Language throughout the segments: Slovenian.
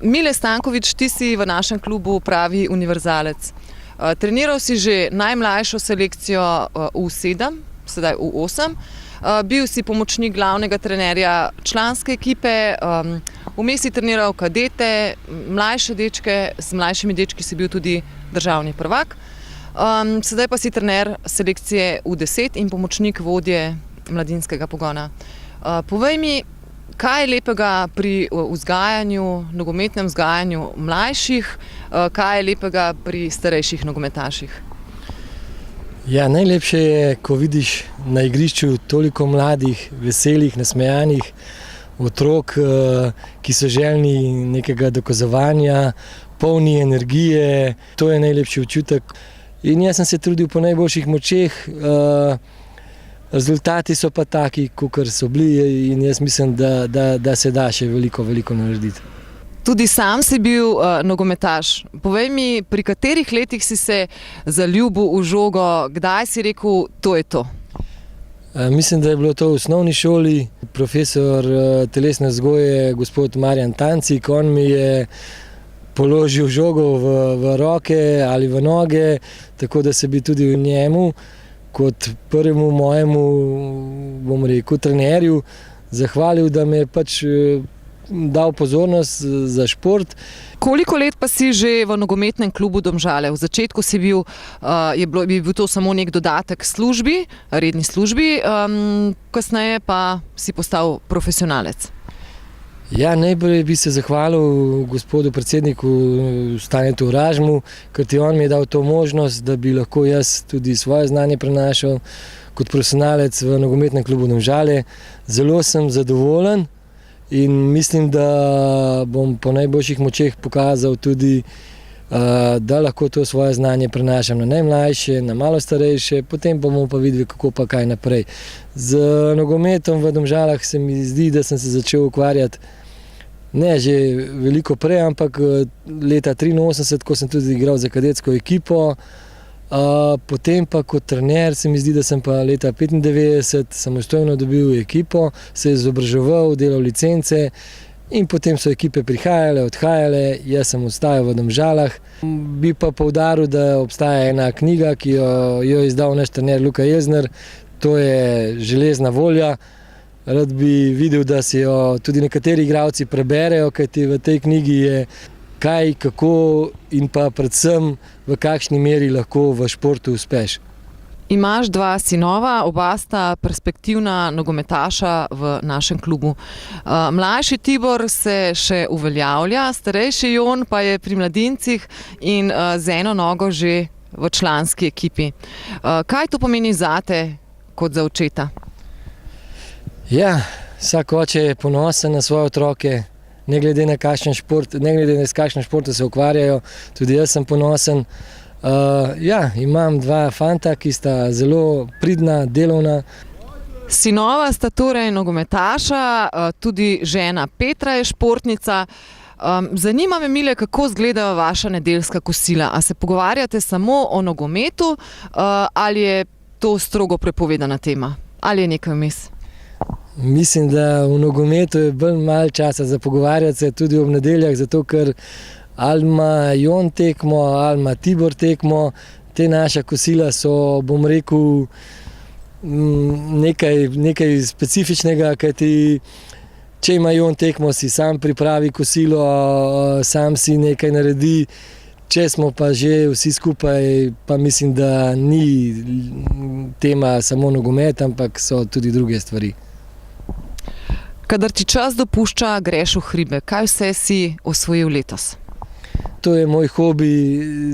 Mile Stanković, ti si v našem klubu pravi univerzalec. Treniral si že najmlajšo selekcijo U7, sedaj U8. Bil si pomočnik glavnega trenerja članske ekipe, vmes si treniral kadete, mlajše dečke, z mlajšimi dečki si bil tudi državni prvak. Sedaj pa si trener selekcije U10 in pomočnik vodje mladinskega pogona. Povej mi, kaj je lepega pri vzgajanju, nogometnem vzgajanju mlajših, kaj je lepega pri starejših nogometaših? Ja, najlepše je, ko vidiš na igrišču toliko mladih, veselih, nasmejanih otrok, ki so željni nekega dokazovanja, polni energije. To je najlepši občutek. In jaz sem se trudil po najboljših močeh. Rezultati so pa taki, kakor so bili, in jaz mislim, da se da še veliko narediti. Tudi sam si bil nogometaš. Povej mi, pri katerih letih si se zaljubil v žogo, kdaj si rekel, to je to? Mislim, da je bilo to v osnovni šoli. Profesor telesne vzgoje, gospod Marjan Tancik, on mi je položil žogo v roke ali v noge, tako da se bi tudi v njemu kot prvemu mojemu, bom rekel, trenerju zahvalil, da me je pač dal pozornost za šport. Koliko let pa si že v nogometnem klubu Domžale? V začetku si bil to samo nek dodatek službi, redni službi, kasneje pa si postal profesionalec. Ja, najprej bi se zahvalil gospodu predsedniku Stanetu Ražmu, ker on mi je dal to možnost, da bi lahko jaz tudi svoje znanje prenašal kot profesionalec v nogometnem klubu Domžale. Zelo sem zadovoljen in mislim, da bom po najboljših močeh pokazal tudi, da lahko to svoje znanje prenašam na najmlajše, na malo starejše, potem bomo pa videli, kako pa kaj naprej. Z nogometom v Domžalah se mi zdi, da sem se začel ukvarjati ne že veliko prej, ampak leta 1983, ko sem tudi igral za kadetsko ekipo. Potem pa kot trener se mi zdi, da sem pa leta 1995 samostojno dobil ekipo, se izobraževal, delal licence in potem so ekipe prihajale, odhajale, jaz sem ostajal v Domžalah. Bi pa poudaril, da obstaja ena knjiga, ki jo je izdal naš trener Luka Jelzner, to je Železna volja. Rad bi videl, da si jo tudi nekateri igralci preberejo, kajti v tej knjigi je kaj, kako in pa predvsem v kakšni meri lahko v športu uspeš. Imaš dva sinova, oba sta perspektivna nogometaša v našem klubu. Mlajši Tibor se še uveljavlja, starejši Jon pa je pri mladincih in z eno nogo že v članski ekipi. Kaj to pomeni zate kot za očeta? Ja, vsak oče je ponosen na svoje otroke, ne glede na kakšen šport, ne glede na kakšen šport se ukvarjajo, tudi jaz sem ponosen. Ja, imam dva fanta, ki sta zelo pridna, delovna. Sinova sta torej nogometaša, tudi žena Petra je športnica. Zanima me, Mile, kako izgledajo vaša nedeljska kosila? A se pogovarjate samo o nogometu ali je to strogo prepovedana tema? Ali je nekaj vmes? Mislim, da v nogometu je bolj malo časa za pogovarjati se tudi ob nedeljah, zato ker ali ima Jon tekmo, ali ima Tibor tekmo. Te naša kosila so, bom rekel, nekaj specifičnega, kajti če ima Jon tekmo, si sam pripravi kosilo, sam si nekaj naredi. Če smo pa že vsi skupaj, pa mislim, da ni tema samo nogomet, ampak so tudi druge stvari. Kadar ti čas dopušča, greš v hribe. Kaj vse si osvojil letos? To je moj hobi,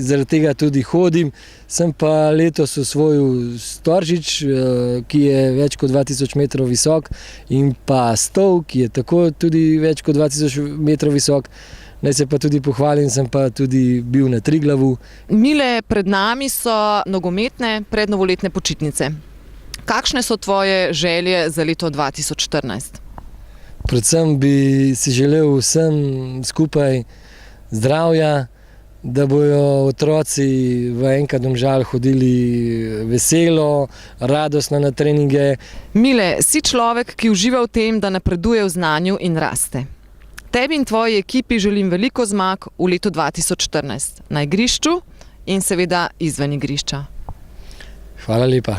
zaradi tega tudi hodim. Sem pa letos osvojil Storžič, ki je več kot 2000 metrov visok, in pa Stol, ki je tako tudi več kot 2000 metrov visok. Naj se pa tudi pohvalim, sem pa tudi bil na Triglavu. Mile, pred nami so nogometne prednovoletne počitnice. Kakšne so tvoje želje za leto 2014? Predvsem bi si želel vsem skupaj zdravja, da bojo otroci v NK Domžal hodili veselo, radostno na treninge. Mile, si človek, ki uživa v tem, da napreduje v znanju in raste. Tebi in tvoji ekipi želim veliko zmag v letu 2014 na igrišču in seveda izven igrišča. Hvala lepa.